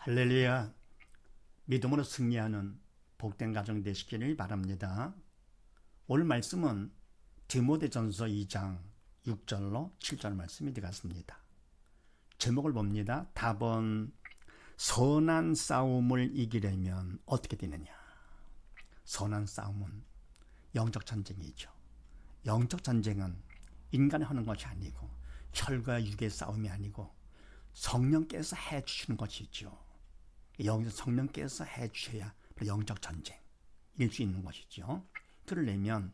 할렐루야. 믿음으로 승리하는 복된 가정 되시기를 바랍니다. 오늘 말씀은 디모데전서 2장 6절로 7절 말씀이 되겠습니다. 제목을 봅니다. 답은 선한 싸움을 이기려면 어떻게 되느냐. 선한 싸움은 영적 전쟁이죠. 영적 전쟁은 인간이 하는 것이 아니고 혈과 육의 싸움이 아니고 성령께서 해주시는 것이죠. 성령께서 해주셔야 영적 전쟁 일 수 있는 것이죠. 그러려면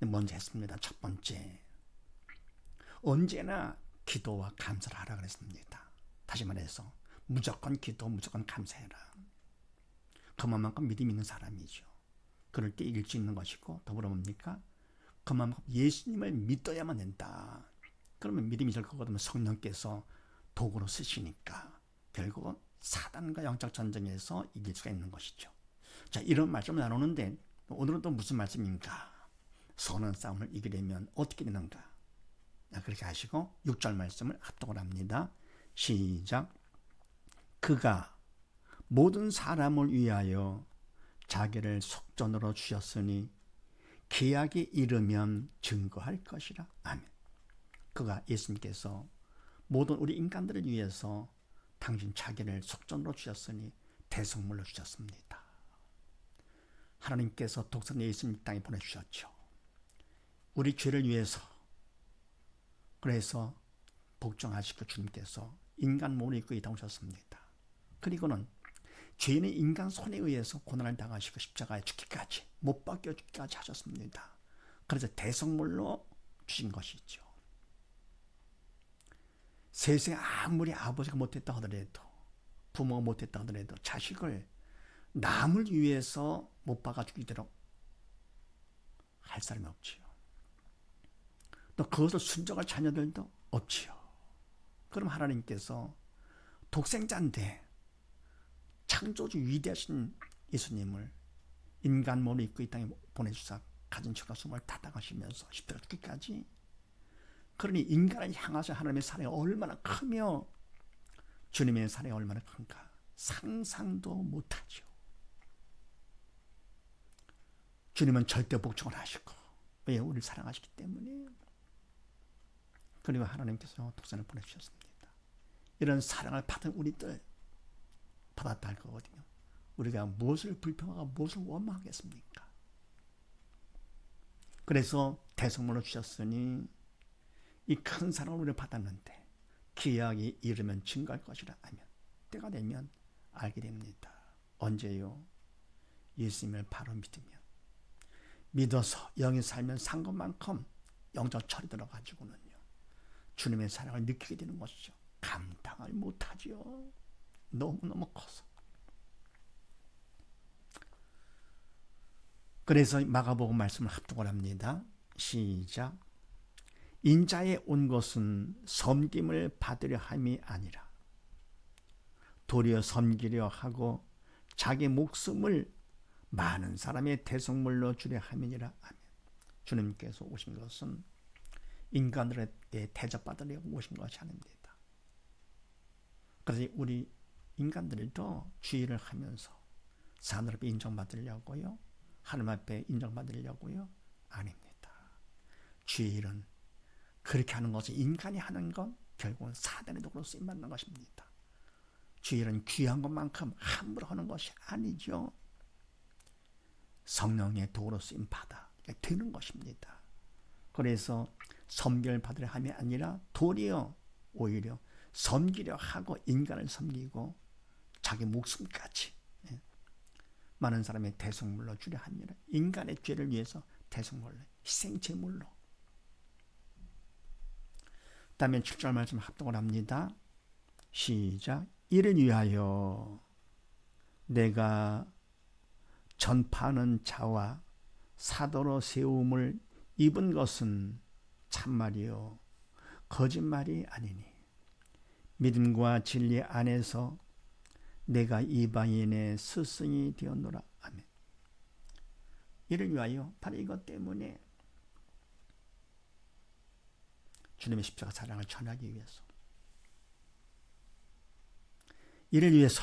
먼저 했습니다. 첫 번째, 언제나 기도와 감사를 하라 그랬습니다. 다시 말해서 무조건 기도, 무조건 감사해라. 그만큼 믿음 있는 사람이죠. 그럴 때 이길 수 있는 것이고, 더불어 뭡니까? 그만큼 예수님을 믿어야만 된다. 그러면 믿음이 될 거거든요. 성령께서 도구로 쓰시니까 결국은 사단과 영적 전쟁에서 이길 수가 있는 것이죠. 자, 이런 말씀을 나누는데 오늘은 또 무슨 말씀인가? 선한 싸움을 이기려면 어떻게 되는가? 그렇게 하시고 6절 말씀을 합독을 합니다. 시작. 그가 모든 사람을 위하여 자기를 속전으로 주셨으니 기약이 이르면 증거할 것이라. 아멘. 그가, 예수님께서 모든 우리 인간들을 위해서 당신 자기를 속전으로 주셨으니 대속물로 주셨습니다. 하나님께서 독생 예수님 땅에 보내주셨죠. 우리 죄를 위해서. 그래서 복종하시고 주님께서 인간 몸을 입고 이 땅에 오셨습니다. 그리고는 죄인의 인간 손에 의해서 고난을 당하시고 십자가에 죽기까지, 못 박혀 죽기까지 하셨습니다. 그래서 대속물로 주신 것이죠. 세상에 아무리 아버지가 못했다 하더라도, 부모가 못했다 하더라도 자식을 남을 위해서 못 박아 죽이도록 할 사람이 없지요. 또 그것을 순종할 자녀들도 없지요. 그럼 하나님께서 독생자인데 창조주 위대하신 예수님을 인간 몸을 입고 이 땅에 보내주사 가진 죽었음을 다 당하시면서 십자가 죽기까지, 그러니 인간을 향하신 하나님의 사랑이 얼마나 크며 주님의 사랑이 얼마나 큰가 상상도 못하죠. 주님은 절대 복종을 하시고, 왜? 우리를 사랑하시기 때문에. 그리고 하나님께서 독생을 보내주셨습니다. 이런 사랑을 받은 우리들 받았다 할 거거든요. 우리가 무엇을 불평하고 무엇을 원망하겠습니까? 그래서 대속물로 주셨으니 이 큰 사랑을 우리가 받았는데 기약이 이르면 증거할 것이라 하면, 때가 되면 알게 됩니다. 언제요? 예수님을 바로 믿어서 영이 살면 산 것만큼 영적 철이 들어가지고는요, 주님의 사랑을 느끼게 되는 것이죠. 감당을 못하죠. 너무너무 커서. 그래서 마가복음 말씀을 합독을 합니다. 시작. 인자에 온 것은 섬김을 받으려 함이 아니라 도리어 섬기려 하고 자기 목숨을 많은 사람의 대속물로 주려 함이니라. 아멘. 주님께서 오신 것은 인간들에게 대접받으려고 오신 것이 아닙니다. 그래서 우리 인간들도 주의를 하면서 사람 앞에 인정받으려고요? 하나님 앞에 인정받으려고요? 아닙니다. 주의는 그렇게 하는 것은, 인간이 하는 건 결국은 사단의 도구로 쓰임받는 것입니다. 주일은 귀한 것만큼 함부로 하는 것이 아니죠. 성령의 도구로 쓰임받아 되는 것입니다. 그래서 섬기를 받으려 함이 아니라 도리어 오히려 섬기려 하고 인간을 섬기고 자기 목숨까지 많은 사람의 대속물로 주려 함이라. 인간의 죄를 위해서 대속물로, 희생제물로. 다음에 7절 말씀 합독을 합니다. 시작. 이를 위하여 내가 전파하는 자와 사도로 세움을 입은 것은 참말이요 거짓말이 아니니 믿음과 진리 안에서 내가 이방인의 스승이 되었노라. 아멘. 이를 위하여, 바로 이것 때문에 주님의 십자가 사랑을 전하기 위해서, 이를 위해서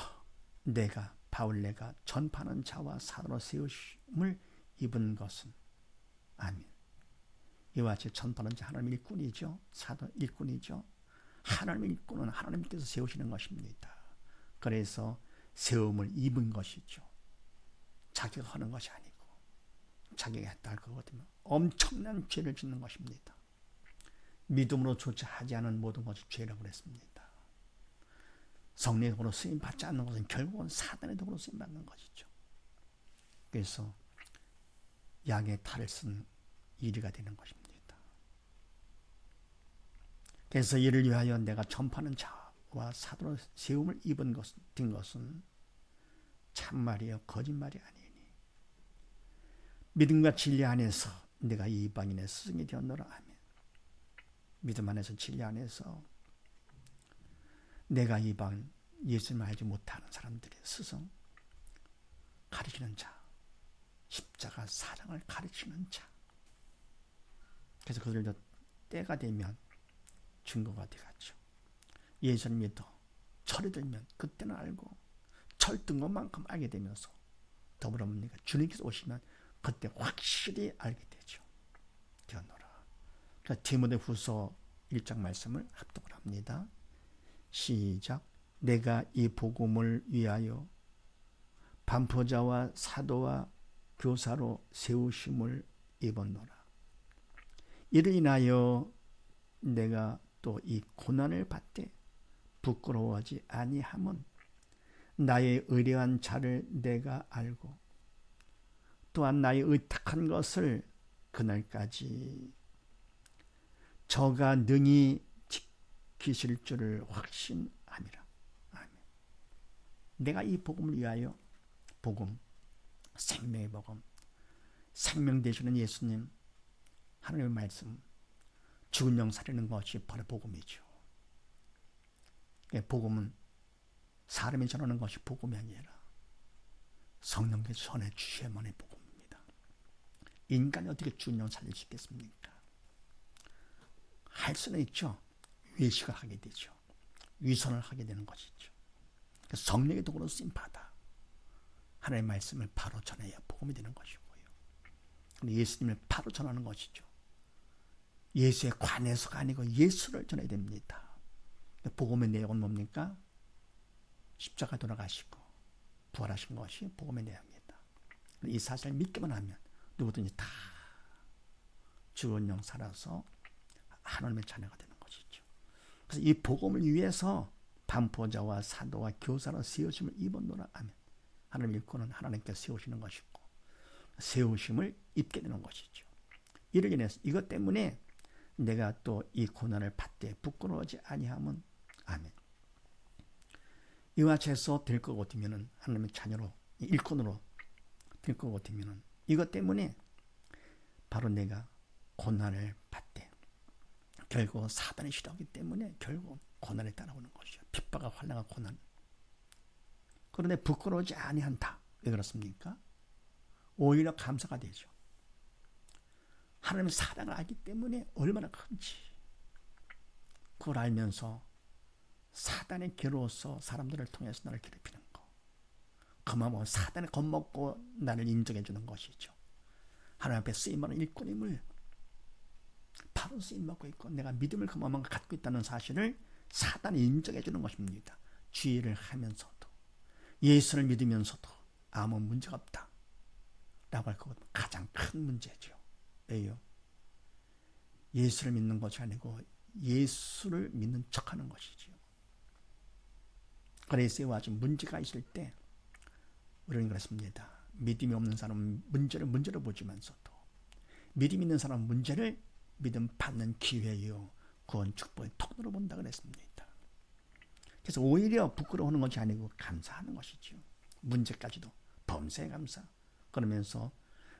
내가 바울레가 전파하는 자와 사도로 세우심을 입은 것은 아멘. 이와 같이 전파하는 자 하나님의 일꾼이죠. 사도 일꾼이죠. 하나님의 일꾼은 하나님께서 세우시는 것입니다. 그래서 세움을 입은 것이죠. 자기가 하는 것이 아니고 자기가 했다 할 거거든요. 엄청난 죄를 짓는 것입니다. 믿음으로 조차하지 않은 모든 것이 죄라고 그랬습니다. 성령의 도구로 쓰임 받지 않는 것은 결국은 사단의 도구로 쓰임 받는 것이죠. 그래서 양의 탈을 쓴 일이가 되는 것입니다. 그래서 이를 위하여 내가 전파하는 자와 사도로 세움을 입은 것은 참말이요 거짓말이 아니니 믿음과 진리 안에서 내가 이방인의 스승이 되었노라. 아멘. 믿음 안에서 진리 안에서 내가 이방 예수님을 알지 못하는 사람들의 스승, 가르치는 자, 십자가 사랑을 가르치는 자. 그래서 그들도 때가 되면 증거가 되겠죠. 예수를 믿어 철이 들면 그때는 알고 철든 것만큼 알게 되면서 더불어 뭡니까? 주님께서 오시면 그때 확실히 알게 되죠. 되었노라. 그러니까 디모데후서 1장 말씀을 합독을 합니다. 시작. 내가 이 복음을 위하여 반포자와 사도와 교사로 세우심을 입었노라. 이를 인하여 내가 또 이 고난을 받되 부끄러워하지 아니함은 나의 의뢰한 자를 내가 알고 또한 나의 의탁한 것을 그날까지 저가 능히 지키실 줄을 확신함이라. 아멘. 내가 이 복음을 위하여 복음, 생명의 복음, 생명 되시는 예수님, 하나님의 말씀, 죽은 영 살리는 것이 바로 복음이죠. 복음은 사람이 전하는 것이 복음이 아니라 성령께서 전해 주셔야만의 복음입니다. 인간이 어떻게 죽은 영 살릴 수 있겠습니까? 할 수는 있죠. 외식을 하게 되죠. 위선을 하게 되는 것이죠. 성령의 도구로 쓰임받아 하나님의 말씀을 바로 전해야 복음이 되는 것이고요. 예수님을 바로 전하는 것이죠. 예수에 관해서가 아니고 예수를 전해야 됩니다. 복음의 내용은 뭡니까? 십자가 돌아가시고 부활하신 것이 복음의 내용입니다. 이 사실을 믿기만 하면 누구든지 다 죽은 영 살아서 하나님의 자녀가 되는 것이죠. 그래서 이 복음을 위해서 반포자와 사도와 교사로 세우심을 입었노라. 아멘. 하나님 일꾼은 하나님께서 세우시는 것이고 세우심을 입게 되는 것이죠. 이를 인해서 이것 때문에 내가 또 이 고난을 받되 부끄러워하지 아니함은 아멘. 이와 같이 해서 될 것 같으면은 하나님의 자녀로 일꾼으로 될 것 같으면은 이것 때문에 바로 내가 고난을 받되 결국 사단이 싫어하기 때문에 결국 고난에 따라오는 것이죠. 핍박과 환난과 고난. 그런데 부끄러워하지 아니한다. 왜 그렇습니까? 오히려 감사가 되죠. 하나님의 사랑을 알기 때문에 얼마나 큰지 그걸 알면서 사단의 괴로워서 사람들을 통해서 나를 괴롭히는 거, 그만큼 사단에 겁먹고 나를 인정해 주는 것이죠. 하나님 앞에 쓰임받는 일꾼임을 바로 쓰임받고 있고 내가 믿음을 그만큼 갖고 있다는 사실을 사단이 인정해 주는 것입니다. 주의를 하면서도 예수를 믿으면서도 아무 문제가 없다 라고 할 거거든요. 가장 큰 문제죠. 왜요? 예수를 믿는 것이 아니고 예수를 믿는 척하는 것이죠. 그래서 아주 문제가 있을 때 우리는 그렇습니다. 믿음이 없는 사람은 문제를 보지만서도 믿음 있는 사람은 문제를 믿음 받는 기회요 구원 축복의 통로로 본다 그랬습니다. 그래서 오히려 부끄러워하는 것이 아니고 감사하는 것이죠. 문제까지도 범사에 감사. 그러면서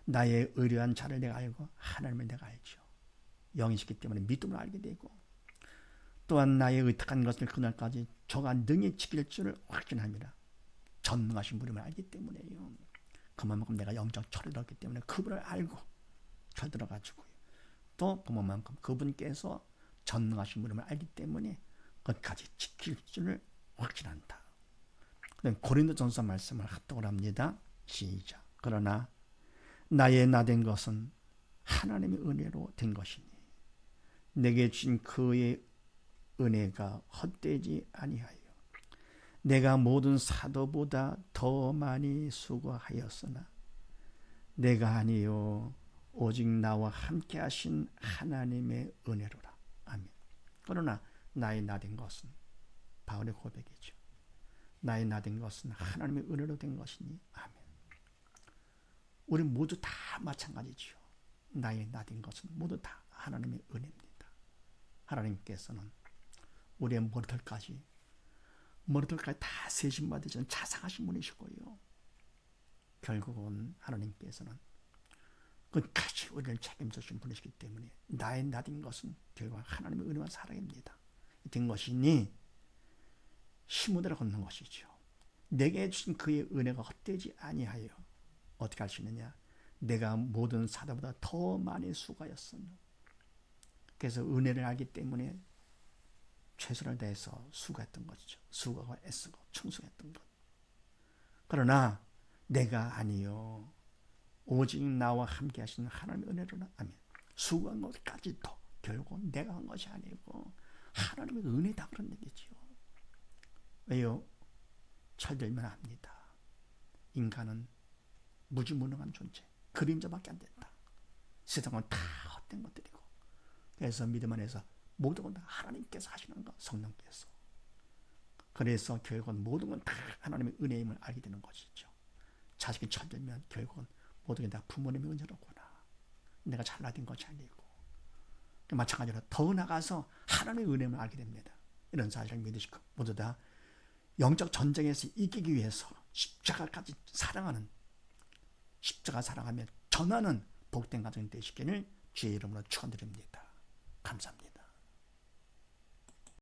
나의 의뢰한 자를 내가 알고 하나님을 내가 알죠. 영이시기 때문에 믿음을 알게 되고 또한 나의 의탁한 것을 그날까지 저가 능히 지킬 줄을 확신합니다. 전능하신 분임을 알기 때문에요. 그만큼 내가 영적 철이 들었기 때문에 그분을 알고 철 들어가지고요. 또 그만큼 그분께서 전능하신 분임을 알기 때문에 끝까지 지킬 줄을 확신한다. 고린도전서 말씀을 합독을 합니다. 시작. 그러나 나의 나된 것은 하나님의 은혜로 된 것이니 내게 주신 그의 은혜가 헛되지 아니하여 내가 모든 사도보다 더 많이 수고하였으나 내가 아니요 오직 나와 함께 하신 하나님의 은혜로라. 아멘. 그러나 나의 나된 것은, 바울의 고백이죠. 나의 나된 것은 하나님의 은혜로 된 것이니. 아멘. 우리 모두 다 마찬가지죠. 나의 나된 것은 모두 다 하나님의 은혜입니다. 하나님께서는 우리의 머리털까지 다 세심받으시는 자상하신 분이시고요. 결국은 하나님께서는 끝까지 우리를 책임져 주신 분이시기 때문에 나의 나된 것은 결국 하나님의 은혜와 사랑입니다. 된 것이니 힘으로 걷는 것이죠. 내게 주신 그의 은혜가 헛되지 아니하여 어떻게 할 수 있느냐? 내가 모든 사도보다 더 많이 수고하였으며. 그래서 은혜를 알기 때문에 최선을 다해서 수고했던 것이죠. 수고하고 애쓰고 충성했던 것. 그러나 내가 아니요 오직 나와 함께 하시는 하나님의 은혜로는. 아멘. 수고한 것까지도 결국은 내가 한 것이 아니고 하나님의 은혜다, 그런 얘기죠. 왜요? 철들면 압니다. 인간은 무지무능한 존재, 그림자밖에 안 된다. 세상은 다 헛된 것들이고. 그래서 믿음 안에서 모든 건 다 하나님께서 하시는 것, 성령께서. 그래서 결국은 모든 건 다 하나님의 은혜임을 알게 되는 것이죠. 자식이 철들면 결국은 모든 게 다 부모님의 은혜로구나. 내가 잘나된 것이 아니고. 마찬가지로 더 나가서 하나님의 은혜임을 알게 됩니다. 이런 사실을 믿으시고 모두 다 영적 전쟁에서 이기기 위해서 십자가까지 사랑하는, 십자가 사랑하며 전하는 복된 가정이 되시기를 주의 이름으로 축원드립니다. 감사합니다.